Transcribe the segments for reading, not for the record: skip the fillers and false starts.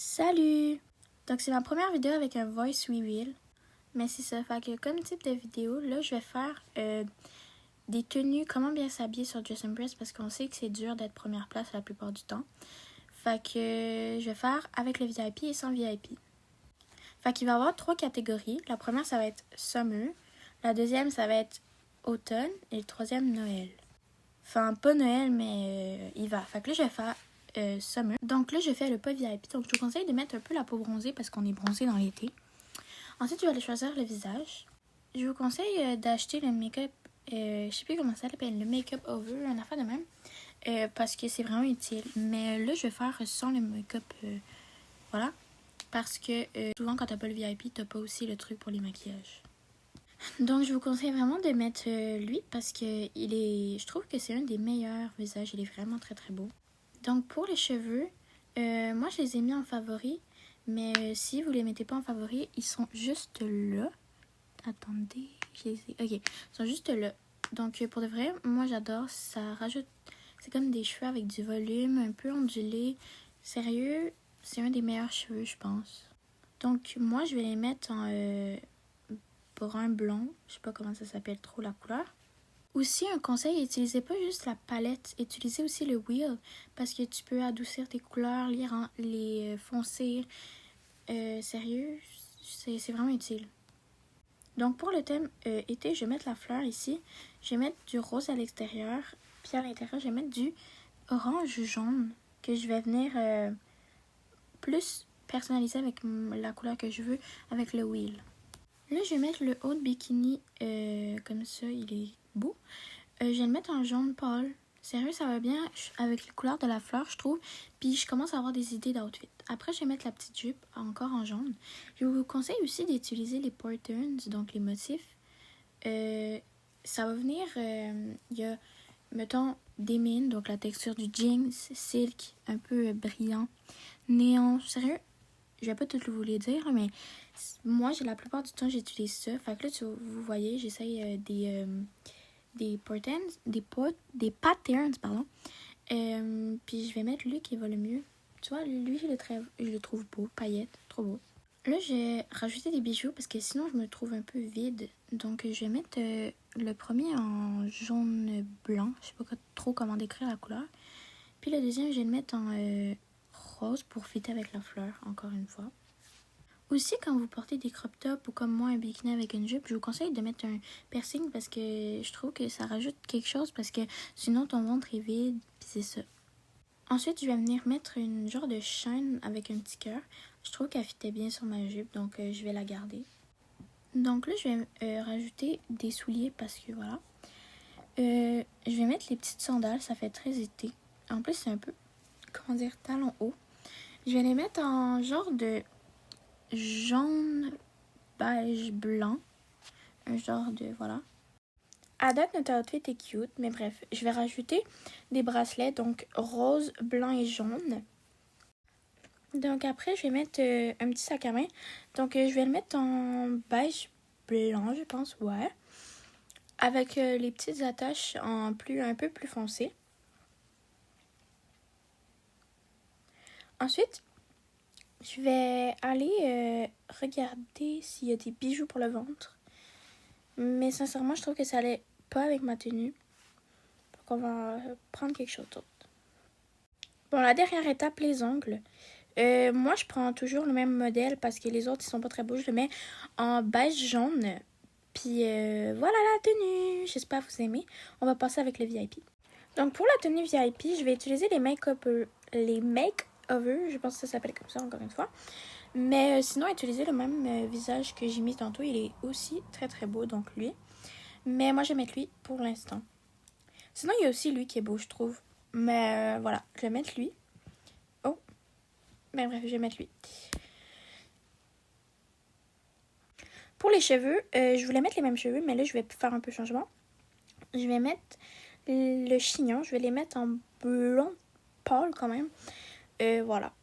Salut! Donc c'est ma première vidéo avec un voice reveal. Mais c'est ça, fait que comme type de vidéo, là je vais faire des tenues, comment bien s'habiller sur Dress Impress parce qu'on sait que c'est dur d'être première place la plupart du temps. Fait que je vais faire avec le VIP et sans VIP. Fait qu'il va y avoir 3 catégories. La première ça va être Summer, la deuxième ça va être Automne et le troisième Noël. Enfin pas Noël mais hiver. Fait que là je vais faire Summer. Donc là, je fais le pas VIP. Donc, je vous conseille de mettre un peu la peau bronzée parce qu'on est bronzé dans l'été. Ensuite, je vais aller choisir le visage. Je vous conseille d'acheter le make-up, je sais plus comment ça s'appelle, le make-up over, un affaire de même, parce que c'est vraiment utile. Mais là, je vais faire sans le make-up, voilà. Parce que souvent, quand t'as pas le VIP, t'as pas aussi le truc pour les maquillages. Donc, je vous conseille vraiment de mettre lui parce que je trouve que c'est un des meilleurs visages. Il est vraiment très très beau. Donc pour les cheveux, moi je les ai mis en favori, mais si vous les mettez pas en favori, ils sont juste là. Attendez, ok, ils sont juste là. Donc pour de vrai, moi j'adore, ça rajoute, c'est comme des cheveux avec du volume, un peu ondulé. Sérieux, c'est un des meilleurs cheveux je pense. Donc moi je vais les mettre en brun blond, je sais pas comment ça s'appelle trop la couleur. Aussi, un conseil, utilisez pas juste la palette, utilisez aussi le wheel parce que tu peux adoucir tes couleurs, les foncer. Sérieux, c'est vraiment utile. Donc pour le thème été, je vais mettre la fleur ici. Je vais mettre du rose à l'extérieur. Puis à l'intérieur, je vais mettre du orange jaune que je vais venir plus personnaliser avec la couleur que je veux avec le wheel. Là, je vais mettre le haut de bikini comme ça, il est beau. Je vais le mettre en jaune pâle. Sérieux, ça va bien avec les couleurs de la fleur, je trouve. Puis je commence à avoir des idées d'outfit. Après, je vais mettre la petite jupe encore en jaune. Je vous conseille aussi d'utiliser les patterns, donc les motifs. Ça va venir, il y a, mettons, des mines, donc la texture du jeans, silk, un peu brillant, néon. Sérieux, je vais pas tout vous les dire, mais moi, la plupart du temps, j'utilise ça. Fait que là, vous voyez, j'essaye des patterns, pardon. Puis je vais mettre lui qui va le mieux. Tu vois, lui, je le trouve beau, paillettes, trop beau. Là, j'ai rajouté des bijoux parce que sinon, je me trouve un peu vide. Donc, je vais mettre le premier en jaune blanc. Je sais pas trop comment décrire la couleur. Puis le deuxième, je vais le mettre en rose pour fitter avec la fleur, encore une fois. Aussi, quand vous portez des crop tops ou comme moi un bikini avec une jupe, je vous conseille de mettre un piercing parce que je trouve que ça rajoute quelque chose parce que sinon ton ventre est vide, puis c'est ça. Ensuite, je vais venir mettre une genre de chaîne avec un petit cœur. Je trouve qu'elle fitait bien sur ma jupe, donc je vais la garder. Donc là, je vais rajouter des souliers parce que voilà. Je vais mettre les petites sandales, ça fait très été. En plus, c'est un peu, comment dire, talon haut. Je vais les mettre en genre de jaune, beige, blanc. Un genre de, voilà. À date, notre outfit est cute, mais bref. Je vais rajouter des bracelets, donc rose, blanc et jaune. Donc après, je vais mettre un petit sac à main. Donc je vais le mettre en beige blanc, je pense, ouais. Avec les petites attaches en un peu plus foncé. Ensuite, je vais aller regarder s'il y a des bijoux pour le ventre. Mais sincèrement, je trouve que ça allait pas avec ma tenue. Donc on va prendre quelque chose d'autre. Bon, la dernière étape, les ongles. Moi, je prends toujours le même modèle parce que les autres, ils sont pas très beaux. Je le mets en beige jaune. Puis voilà la tenue. J'espère que vous aimez. On va passer avec le VIP. Donc pour la tenue VIP, je vais utiliser les make-over. Je pense que ça s'appelle comme ça encore une fois. Mais sinon, utiliser le même visage que j'ai mis tantôt. Il est aussi très très beau, donc lui. Mais moi, je vais mettre lui pour l'instant. Sinon, il y a aussi lui qui est beau, je trouve. Mais voilà, je vais mettre lui. Oh, mais bref, je vais mettre lui. Pour les cheveux, je voulais mettre les mêmes cheveux, mais là, je vais faire un peu de changement. Je vais mettre le chignon. Je vais les mettre en blond pâle quand même. Voilà.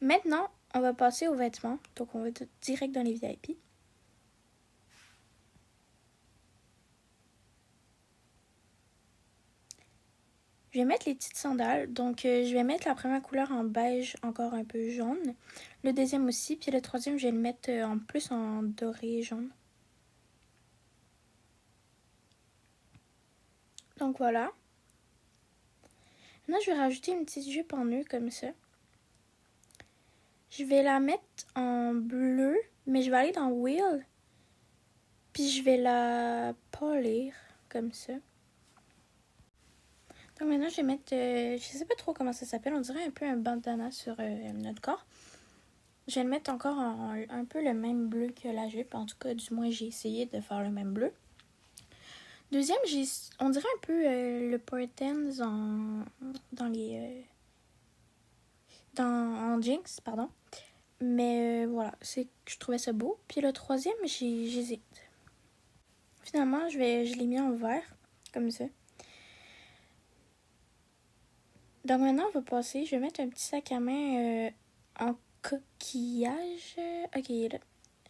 Maintenant, on va passer aux vêtements. Donc, on va direct dans les VIP. Je vais mettre les petites sandales. Donc, je vais mettre la première couleur en beige, encore un peu jaune. Le deuxième aussi. Puis le troisième, je vais le mettre en plus en doré jaune. Donc, voilà. Maintenant, je vais rajouter une petite jupe en nœud comme ça. Je vais la mettre en bleu, mais je vais aller dans Wheel. Puis je vais la polir comme ça. Donc maintenant, je vais mettre, je sais pas trop comment ça s'appelle, on dirait un peu un bandana sur notre corps. Je vais le mettre encore en un peu le même bleu que la jupe. En tout cas, du moins, j'ai essayé de faire le même bleu. Deuxième, on dirait un peu le Portens dans les... en jeans, pardon. Mais voilà, je trouvais ça beau. Puis le troisième, j'hésite. Finalement, je l'ai mis en vert, comme ça. Donc maintenant, on va passer. Je vais mettre un petit sac à main en coquillage. Ok, là.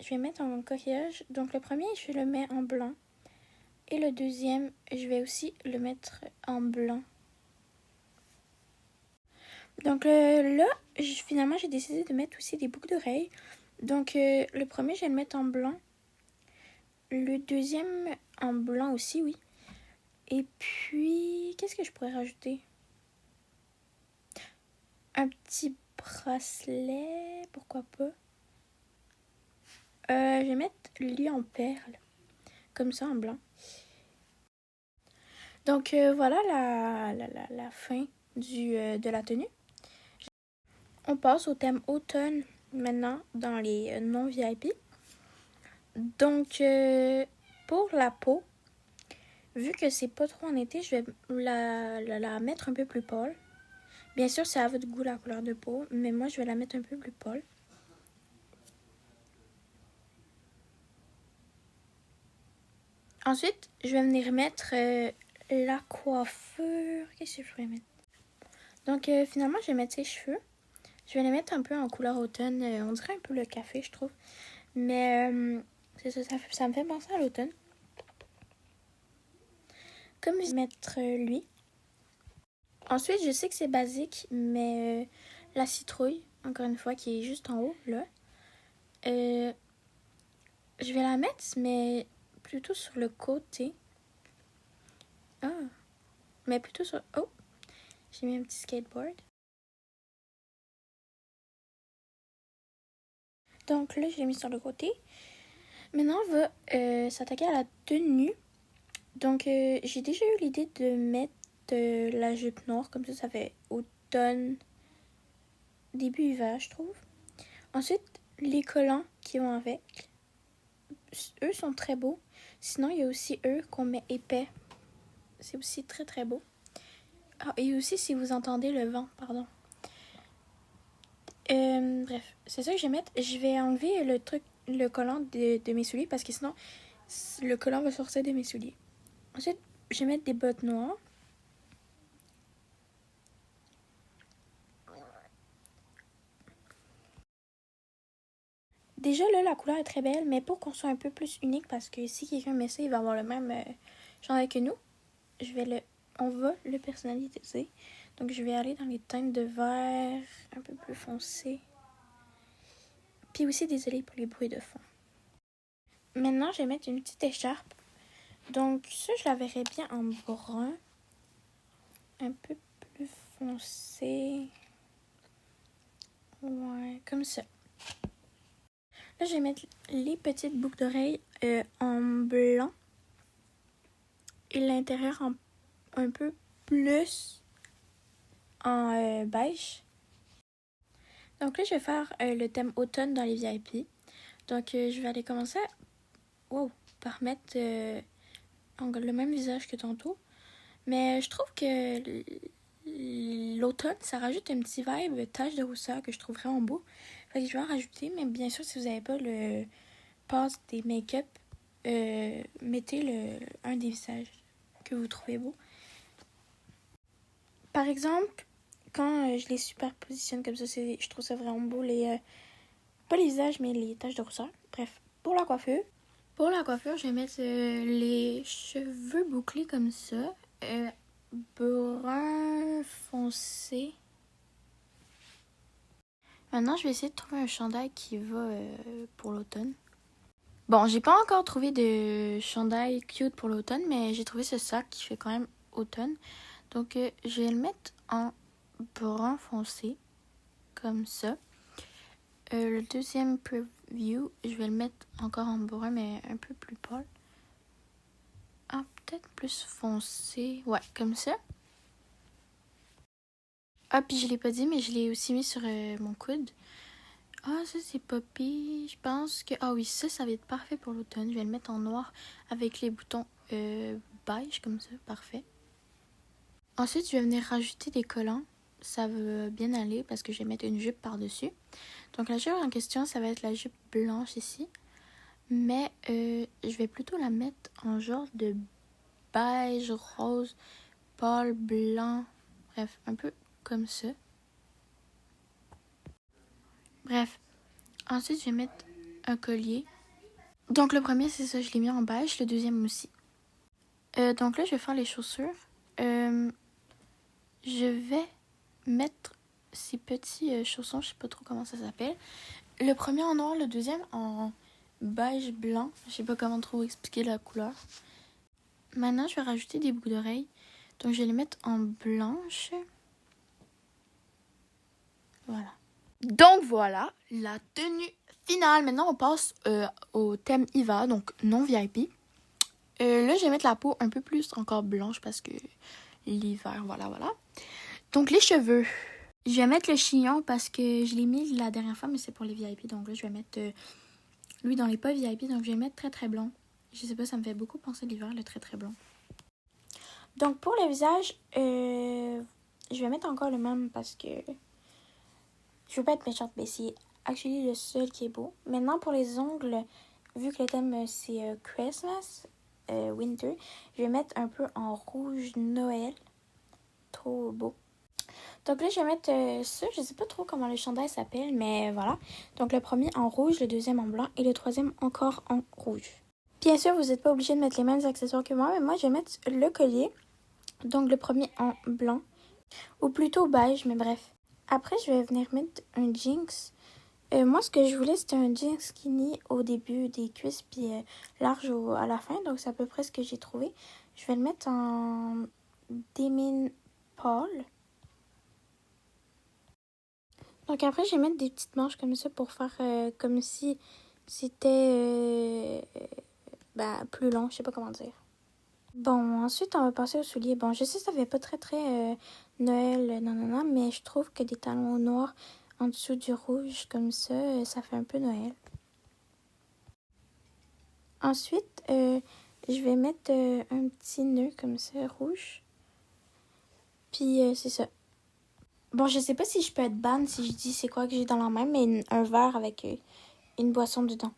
Je vais mettre en coquillage. Donc le premier, je le mets en blanc. Et le deuxième, je vais aussi le mettre en blanc. Donc là, finalement, j'ai décidé de mettre aussi des boucles d'oreilles. Donc le premier, je vais le mettre en blanc. Le deuxième en blanc aussi, oui. Et puis, qu'est-ce que je pourrais rajouter? Un petit bracelet, pourquoi pas. Je vais mettre lui en perles, comme ça en blanc. Donc voilà la fin de la tenue. On passe au thème automne maintenant dans les non-VIP. Donc pour la peau, vu que c'est pas trop en été, je vais la mettre un peu plus pâle. Bien sûr, c'est à votre goût la couleur de peau, mais moi je vais la mettre un peu plus pâle. Ensuite, je vais venir mettre la coiffure. Qu'est-ce que je pourrais mettre? Donc, finalement, je vais mettre ses cheveux. Je vais les mettre un peu en couleur automne. On dirait un peu le café, je trouve. Mais c'est ça me fait penser à l'automne. Comme je vais mettre lui. Ensuite, je sais que c'est basique, mais la citrouille, encore une fois, qui est juste en haut, là. Je vais la mettre, mais plutôt sur le côté. Ah! Mais plutôt sur... Oh! J'ai mis un petit skateboard. Donc là, je l'ai mis sur le côté. Maintenant, on va s'attaquer à la tenue. Donc, j'ai déjà eu l'idée de mettre la jupe noire. Comme ça fait automne, début hiver, je trouve. Ensuite, les collants qui vont avec. Eux sont très beaux. Sinon, il y a aussi eux qu'on met épais. C'est aussi très, très beau. Ah, et aussi, si vous entendez le vent, pardon. Bref, c'est ça que je vais mettre. Je vais enlever le collant de mes souliers parce que sinon, le collant va sortir de mes souliers. Ensuite, je vais mettre des bottes noires. Déjà, là, la couleur est très belle, mais pour qu'on soit un peu plus unique, parce que si quelqu'un met ça, il va avoir le même genre que nous, on va le personnaliser. Donc, je vais aller dans les teintes de vert un peu plus foncé. Puis aussi, désolée pour les bruits de fond. Maintenant, je vais mettre une petite écharpe. Donc, ça, je la verrais bien en brun. Un peu plus foncé. Ouais, comme ça. Là, je vais mettre les petites boucles d'oreilles en blanc. Et l'intérieur un peu plus en beige. Donc là, je vais faire le thème automne dans les VIP. Donc, je vais aller commencer par mettre le même visage que tantôt. Mais je trouve que l'automne, ça rajoute un petit vibe tache de rousseur que je trouve vraiment beau. Fait que je vais en rajouter, mais bien sûr, si vous n'avez pas le pass des make-up, mettez un des visages que vous trouvez beau. Par exemple, quand je les superpositionne comme ça, je trouve ça vraiment beau. Pas les visages, mais les taches de rousseur. Bref, pour la coiffure. Pour la coiffure, je vais mettre les cheveux bouclés comme ça. brun foncé. Maintenant, je vais essayer de trouver un chandail qui va pour l'automne. Bon, j'ai pas encore trouvé de chandail cute pour l'automne, mais j'ai trouvé ce sac qui fait quand même automne. Donc, je vais le mettre en brun foncé, comme ça. Le deuxième preview, je vais le mettre encore en brun, mais un peu plus pâle. Ah, peut-être plus foncé. Ouais, comme ça. Ah, puis je l'ai pas dit, mais je l'ai aussi mis sur mon coude. Ah, ça, c'est Poppy. Je pense que... Ah oui, ça va être parfait pour l'automne. Je vais le mettre en noir avec les boutons beige, comme ça. Parfait. Ensuite, je vais venir rajouter des collants. Ça va bien aller parce que je vais mettre une jupe par-dessus. Donc, la jupe en question, ça va être la jupe blanche ici. Mais je vais plutôt la mettre en genre de beige, rose, pâle, blanc. Bref, un peu comme ça. Bref. Ensuite, je vais mettre un collier. Donc, le premier, c'est ça, je l'ai mis en beige. Le deuxième aussi. Donc là, je vais faire les chaussures. Je vais mettre ces petits chaussons, je sais pas trop comment ça s'appelle. Le premier en noir, le deuxième en beige blanc. Je sais pas comment trop expliquer la couleur. Maintenant, je vais rajouter des boucles d'oreilles. Donc, je vais les mettre en blanche. Voilà. Donc, voilà la tenue finale. Maintenant, on passe au thème hiver, donc non VIP. Là, je vais mettre la peau un peu plus encore blanche parce que l'hiver, voilà. Donc, les cheveux. Je vais mettre le chignon parce que je l'ai mis la dernière fois, mais c'est pour les VIP. Donc là, je vais mettre lui dans les pas VIP. Donc, je vais mettre très, très blanc. Je sais pas, ça me fait beaucoup penser l'hiver, le très, très blanc. Donc, pour le visage, je vais mettre encore le même parce que je veux pas être méchante, mais c'est actually le seul qui est beau. Maintenant, pour les ongles, vu que le thème, c'est Christmas, Winter, je vais mettre un peu en rouge Noël. Trop beau. Donc là, je vais mettre ça. Je sais pas trop comment le chandail s'appelle, mais voilà. Donc le premier en rouge, le deuxième en blanc et le troisième encore en rouge. Bien sûr, vous n'êtes pas obligé de mettre les mêmes accessoires que moi, mais moi, je vais mettre le collier. Donc le premier en blanc, ou plutôt beige, mais bref. Après, je vais venir mettre un jeans. Moi, ce que je voulais, c'était un jeans skinny au début des cuisses, puis large à la fin. Donc c'est à peu près ce que j'ai trouvé. Je vais le mettre en démine pâle. Donc après, je vais mettre des petites manches comme ça pour faire comme si c'était plus long. Je sais pas comment dire. Bon, ensuite, on va passer aux souliers. Bon, je sais que ça fait pas très Noël, non, mais je trouve que des talons noirs en dessous du rouge comme ça, ça fait un peu Noël. Ensuite, je vais mettre un petit nœud comme ça, rouge. Puis, c'est ça. Bon, je sais pas si je peux être ban si je dis c'est quoi que j'ai dans la main, mais un verre avec une boisson dedans.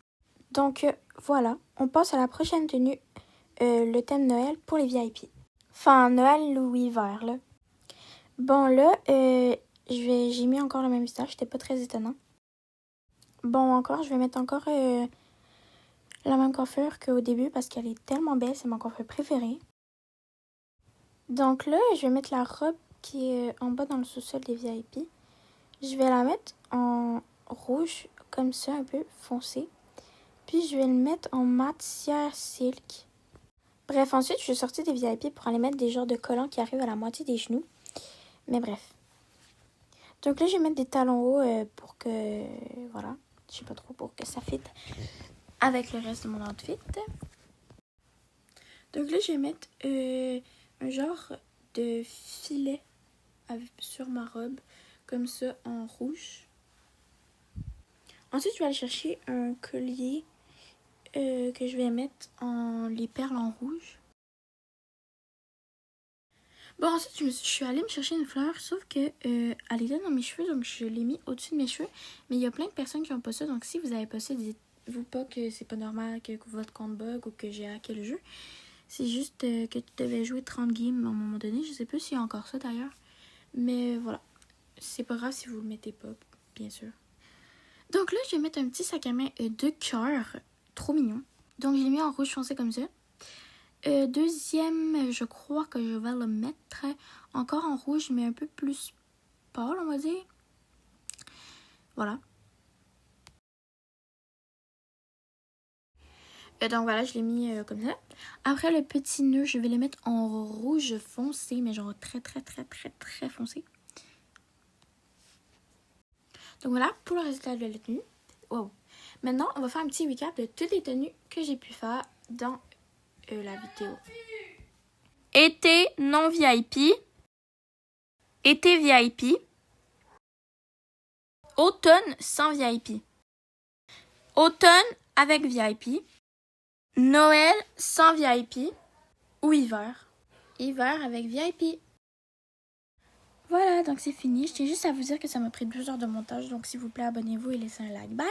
Donc, voilà. On passe à la prochaine tenue. Le thème Noël pour les VIP. Enfin, Noël ou hiver, là. Bon, là, j'ai mis encore le même visage. C'était pas très étonnant. Bon, encore, je vais mettre encore la même coiffure qu'au début parce qu'elle est tellement belle. C'est ma coiffure préférée. Donc là, je vais mettre la robe qui est en bas dans le sous-sol des VIP. Je vais la mettre en rouge, comme ça, un peu foncé. Puis, je vais le mettre en matière silk. Bref, ensuite, je suis sortie des VIP pour aller mettre des genres de collants qui arrivent à la moitié des genoux. Mais bref. Donc là, je vais mettre des talons hauts pour que... Voilà. Je sais pas trop, pour que ça fitte avec le reste de mon outfit. Donc là, je vais mettre un genre de filet sur ma robe. Comme ça, en rouge. Ensuite, je vais aller chercher un collier que je vais mettre en les perles en rouge. Bon, ensuite, je suis allée me chercher une fleur, sauf que elle était dans mes cheveux, donc je l'ai mis au-dessus de mes cheveux. Mais il y a plein de personnes qui n'ont pas ça, donc si vous avez pas ça, dites-vous pas que c'est pas normal, que votre compte bug ou que j'ai hacké le jeu. C'est juste que tu devais jouer 30 games à un moment donné. Je sais pas s'il y a encore ça d'ailleurs. Mais voilà. C'est pas grave si vous le mettez pas, bien sûr. Donc là, je vais mettre un petit sac à main de cœur. Trop mignon. Donc, je l'ai mis en rouge foncé comme ça. Deuxième, je crois que je vais le mettre encore en rouge, mais un peu plus pâle, on va dire. Voilà. Donc voilà, je l'ai mis comme ça. Après le petit nœud, je vais le mettre en rouge foncé, mais genre très foncé. Donc voilà pour le résultat de la tenue. Wow. Maintenant, on va faire un petit recap de toutes les tenues que j'ai pu faire dans la vidéo. Été non VIP. Été VIP. Automne sans VIP. Automne avec VIP. Noël sans VIP. Ou hiver. Hiver avec VIP. Voilà, donc c'est fini. Je tiens juste à vous dire que ça m'a pris 2 heures de montage. Donc s'il vous plaît, abonnez-vous et laissez un like. Bye!